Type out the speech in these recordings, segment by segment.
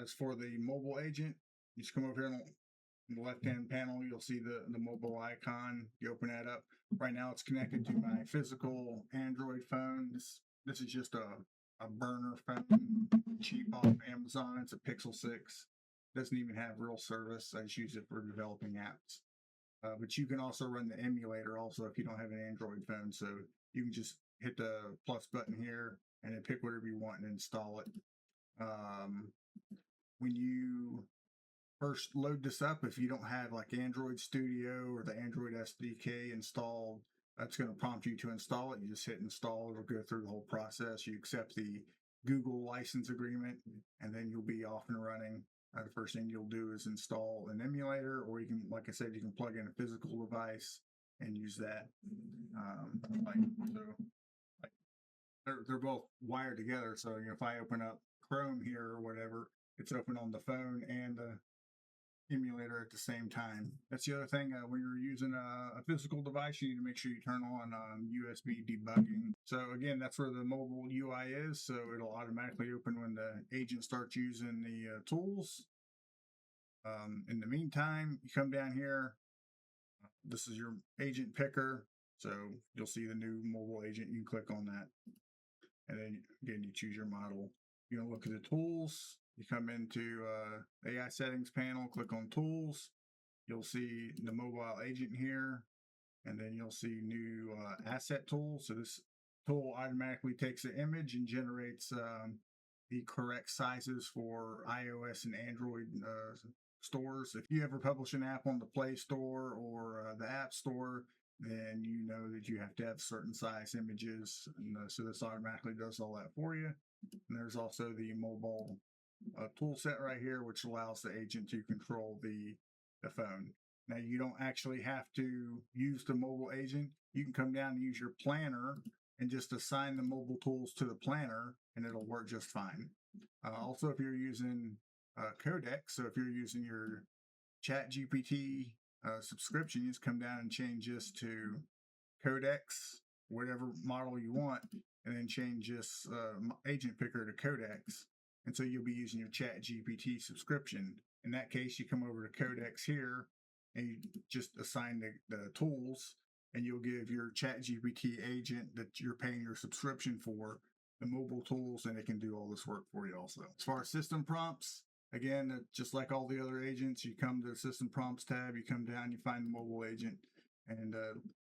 As for the mobile agent, you just come over here on the left-hand panel, you'll see the mobile icon. You open that up. Right now it's connected to my physical Android phone. This is just a burner phone, cheap off Amazon. It's a Pixel 6. Doesn't even have real service. I just use it for developing apps. But you can also run the emulator also if you don't have an Android phone. So you can just hit the plus button here and then pick whatever you want and install it. When you first load this up, if you don't have like Android Studio or the Android SDK installed, that's going to prompt you to install it. You just hit install. It'll go through the whole process. You accept the Google license agreement, and then you'll be off and running. The first thing you'll do is install an emulator, or you can, like I said, you can plug in a physical device and use that. They're both wired together. So if I open up Chrome here or whatever, it's open on the phone and the emulator at the same time. That's the other thing. When you're using a physical device, you need to make sure you turn on USB debugging. So again, that's where the mobile UI is. So it'll automatically open when the agent starts using the tools. In the meantime, you come down here. This is your agent picker. So you'll see the new mobile agent. You can click on that. And then again, you choose your model. You're going to look at the tools. You come into AI settings panel, click on tools. You'll see the mobile agent here, and then you'll see new asset tools. So this tool automatically takes an image and generates the correct sizes for iOS and Android stores. If you ever publish an app on the Play Store or the App Store, then you know that you have to have certain size images. And so this automatically does all that for you. And there's also the mobile tool set right here, which allows the agent to control the phone. Now, you don't actually have to use the mobile agent. You can come down and use your planner and just assign the mobile tools to the planner, and it'll work just fine. Also, if you're using Codex, so if you're using your ChatGPT subscription, you just come down and change this to Codex, whatever model you want, and then change this agent picker to Codex. And so you'll be using your ChatGPT subscription. In that case, you come over to Codex here and you just assign the tools, and you'll give your ChatGPT agent that you're paying your subscription for the mobile tools, and it can do all this work for you also. As far as system prompts, again, just like all the other agents, you come to the system prompts tab, you come down, you find the mobile agent, and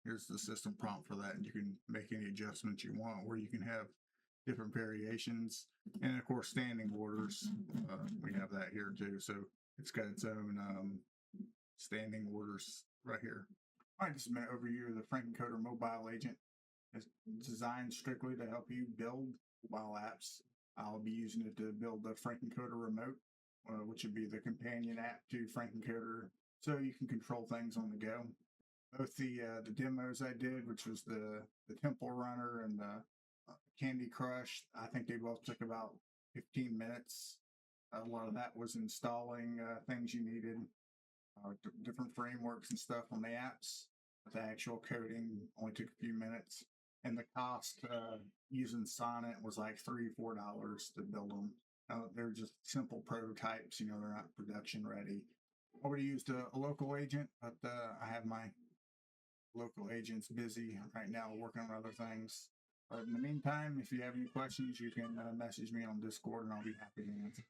here's the system prompt for that. And you can make any adjustments you want, where you can have different variations, and of course standing orders. We have that here too, so it's got its own standing orders right here. All right, this is an overview of the FrankenCoder Mobile agent. It's designed strictly to help you build mobile apps. I'll be using it to build the FrankenCoder Remote, which would be the companion app to FrankenCoder, so you can control things on the go. Both the demos I did, which was the Temple Runner and the Candy Crush, I think they both took about 15 minutes. A lot of that was installing things you needed, different frameworks and stuff on the apps. The actual coding only took a few minutes. And the cost using Sonnet was like $3-4 to build them. They're just simple prototypes, they're not production ready. I would have used a local agent, but I have my local agents busy right now working on other things. But in the meantime, if you have any questions, you can message me on Discord and I'll be happy to answer.